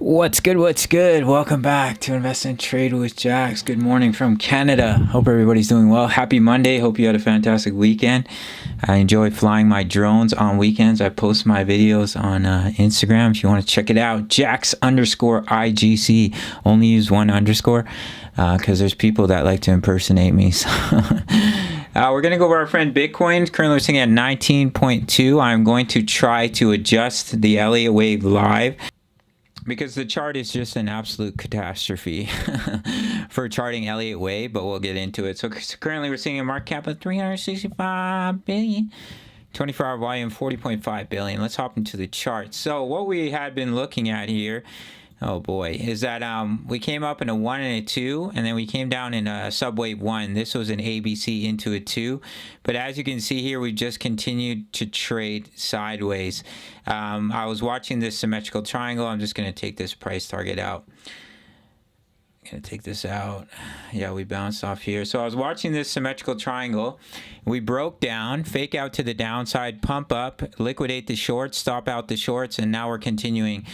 What's good? What's good? Welcome back to Invest and Trade with Jax. Good morning from Canada. Hope everybody's doing well. Happy Monday. Hope you had a fantastic weekend. I enjoy flying my drones on weekends. I post my videos on Instagram if you want to check it out. Jax_IGC. Only use one underscore because there's people that like to impersonate me. So we're going to go over our friend Bitcoin. Currently we're sitting at 19.2. I'm going to try to adjust the Elliott wave live, because the chart is just an absolute catastrophe for charting Elliott wave, but we'll get into it. So currently we're seeing a market cap of 365 billion, 24-hour volume 40.5 billion. Let's hop into the chart. So what we had been looking at here, oh boy, is that we came up in a 1 and a 2, and then we came down in a subwave 1. This was an ABC into a 2. But as you can see here, we just continued to trade sideways. I was watching this symmetrical triangle. I'm just going to take this price target out. Going to take this out. Yeah, we bounced off here. So I was watching this symmetrical triangle. We broke down, fake out to the downside, pump up, liquidate the shorts, stop out the shorts, and now we're continuing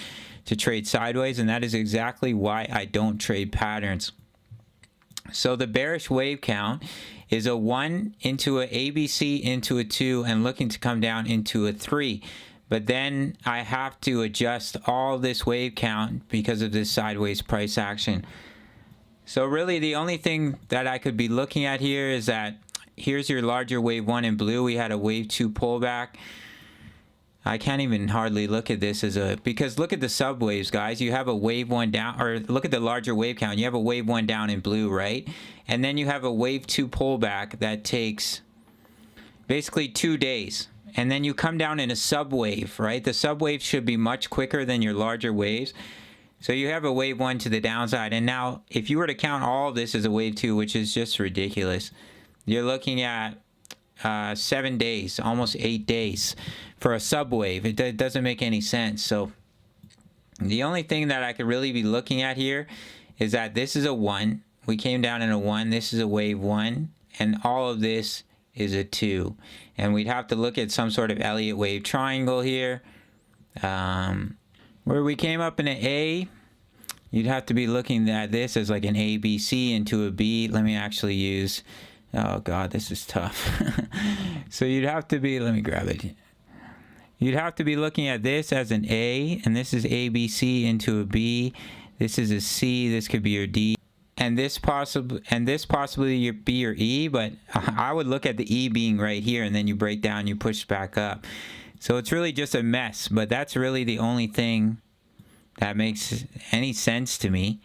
to trade sideways, and that is exactly why I don't trade patterns. So the bearish wave count is a 1 into a ABC into a 2 and looking to come down into a 3. But then I have to adjust all this wave count because of this sideways price action. So really the only thing that I could be looking at here is that here's your larger wave 1 in blue. We had a wave 2 pullback. I can't even hardly look at this as a, because look at the subwaves, guys. You have a wave 1 down, or look at the larger wave count. You have a wave 1 down in blue, right? And then you have a wave 2 pullback that takes basically 2 days. And then you come down in a subwave, right? The subwave should be much quicker than your larger waves. So you have a wave 1 to the downside. And now if you were to count all of this as a wave 2, which is just ridiculous, you're looking at 7 days, almost 8 days for a subwave. It doesn't make any sense. So the only thing that I could really be looking at here is that this is a 1. We came down in a 1. This is a wave 1. And all of this is a 2. And we'd have to look at some sort of Elliott wave triangle here. Where we came up in an A, you'd have to be looking at this as like an ABC into a B. Let me actually use, oh God, this is tough. So you'd have to be, let me grab it. You'd have to be looking at this as an A, and this is ABC into a B. This is a C, this could be your D. And this possibly your B or E, but I would look at the E being right here, and then you break down, you push back up. So it's really just a mess, but that's really the only thing that makes any sense to me,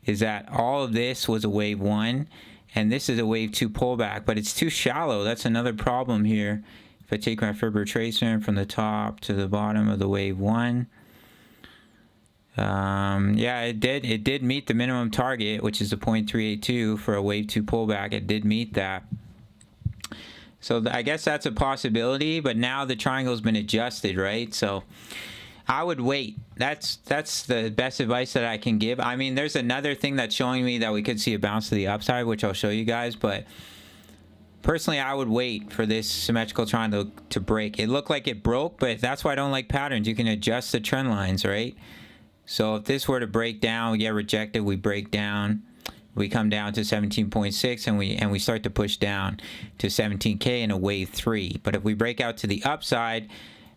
is that all of this was a wave 1, and this is a wave 2 pullback, but it's too shallow. That's another problem here. If I take my Fib retracement from the top to the bottom of the wave 1, yeah, it did meet the minimum target, which is a 0.382 for a wave 2 pullback. It did meet that. So I guess that's a possibility, but now the triangle's been adjusted, right? So I would wait. That's the best advice that I can give. I mean, there's another thing that's showing me that we could see a bounce to the upside, which I'll show you guys, but personally, I would wait for this symmetrical triangle to break. It looked like it broke, but that's why I don't like patterns. You can adjust the trend lines, right? So if this were to break down, we get rejected, we break down, we come down to 17.6, and we start to push down to 17K in a wave 3. But if we break out to the upside,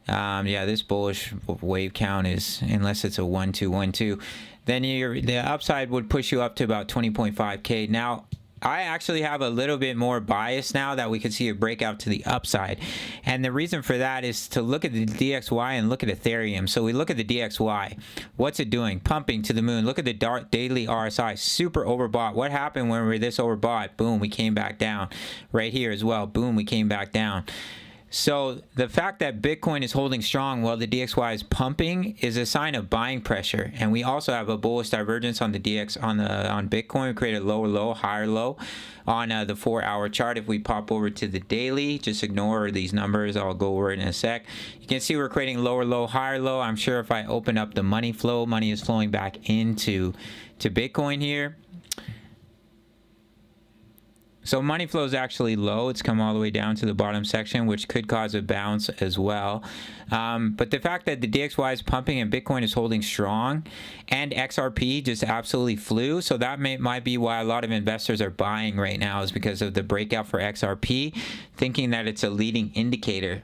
yeah, this bullish wave count is, unless it's a 1 2 1 2, then the upside would push you up to about 20.5K. Now I actually have a little bit more bias now that we could see a breakout to the upside. And the reason for that is to look at the DXY and look at Ethereum. So we look at the DXY. What's it doing? Pumping to the moon. Look at the daily RSI. Super overbought. What happened when we were this overbought? Boom, we came back down. Right here as well. Boom, we came back down. So the fact that Bitcoin is holding strong while the DXY is pumping is a sign of buying pressure. And we also have a bullish divergence on the on Bitcoin. We create a lower low, higher low on the 4-hour chart. If we pop over to the daily, just ignore these numbers. I'll go over it in a sec. You can see we're creating lower low, higher low. I'm sure if I open up the money flow, money is flowing back into Bitcoin here. So money flow is actually low. It's come all the way down to the bottom section, which could cause a bounce as well. But the fact that the DXY is pumping and Bitcoin is holding strong, and XRP just absolutely flew, so that might be why a lot of investors are buying right now, is because of the breakout for XRP, thinking that it's a leading indicator.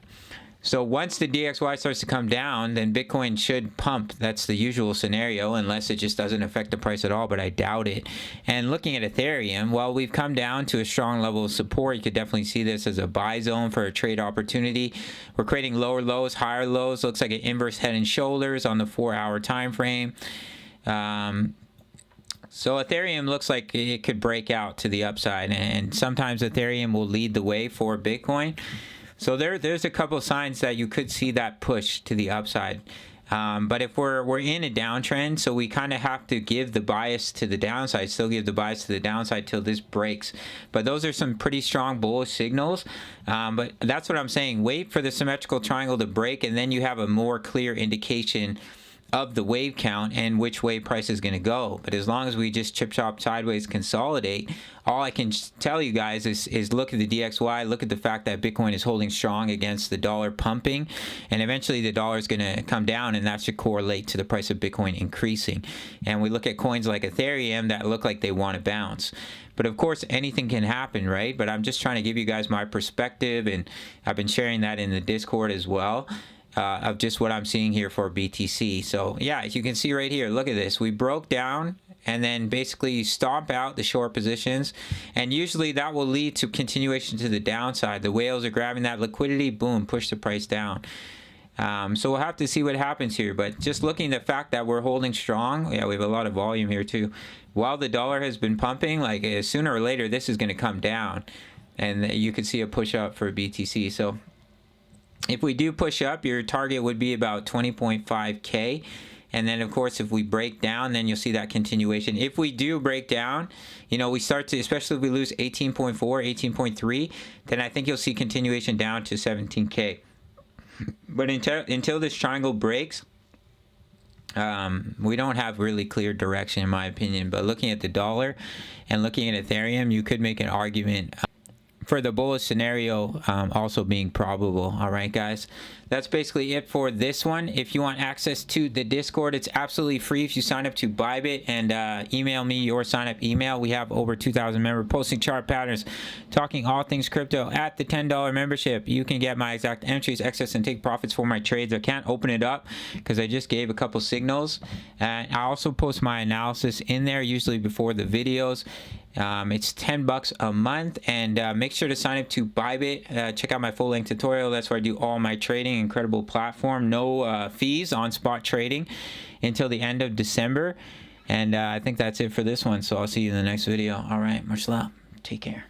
So once the DXY starts to come down, then Bitcoin should pump. That's the usual scenario, unless it just doesn't affect the price at all, but I doubt it. And looking at Ethereum, well, we've come down to a strong level of support. You could definitely see this as a buy zone for a trade opportunity. We're creating lower lows, higher lows. Looks like an inverse head and shoulders on the 4-hour time frame. So Ethereum looks like it could break out to the upside, and sometimes Ethereum will lead the way for Bitcoin. So there's a couple of signs that you could see that push to the upside. But if we're in a downtrend, so we kind of have to give the bias to the downside, still give the bias to the downside till this breaks. But those are some pretty strong bullish signals. But that's what I'm saying. Wait for the symmetrical triangle to break, and then you have a more clear indication of the wave count and which way price is going to go. But as long as we just chip chop sideways, consolidate, all I can tell you guys is look at the DXY, look at the fact that Bitcoin is holding strong against the dollar pumping, and eventually the dollar is going to come down, and that should correlate to the price of Bitcoin increasing. And we look at coins like Ethereum that look like they want to bounce. But of course, anything can happen, right? But I'm just trying to give you guys my perspective, and I've been sharing that in the Discord as well. Of just what I'm seeing here for BTC. So yeah, as you can see right here, look at this. We broke down and then basically stomp out the short positions, and usually that will lead to continuation to the downside. The whales are grabbing that liquidity, boom, push the price down. So we'll have to see what happens here, but just looking at the fact that we're holding strong, yeah, we have a lot of volume here too. While the dollar has been pumping, like sooner or later this is going to come down, and you could see a push up for BTC. So if we do push up, your target would be about 20.5K. And then, of course, if we break down, then you'll see that continuation. If we do break down, you know, we start to, especially if we lose 18.4, 18.3, then I think you'll see continuation down to 17K. But until this triangle breaks, we don't have really clear direction, in my opinion. But looking at the dollar and looking at Ethereum, you could make an argument for the bullish scenario also being probable. All right, guys, that's basically it for this one. If you want access to the Discord, it's absolutely free if you sign up to Bybit and email me your sign up email. We have over 2,000 members posting chart patterns, talking all things crypto at the $10 membership. You can get my exact entries, access, and take profits for my trades. I can't open it up because I just gave a couple signals, and I also post my analysis in there usually before the videos. It's $10 a month, and make sure to sign up to Bybit. Check out my full-length tutorial. That's where I do all my trading. Incredible platform. No fees on spot trading until the end of December. And I think that's it for this one. So I'll see you in the next video. All right, much love. Take care.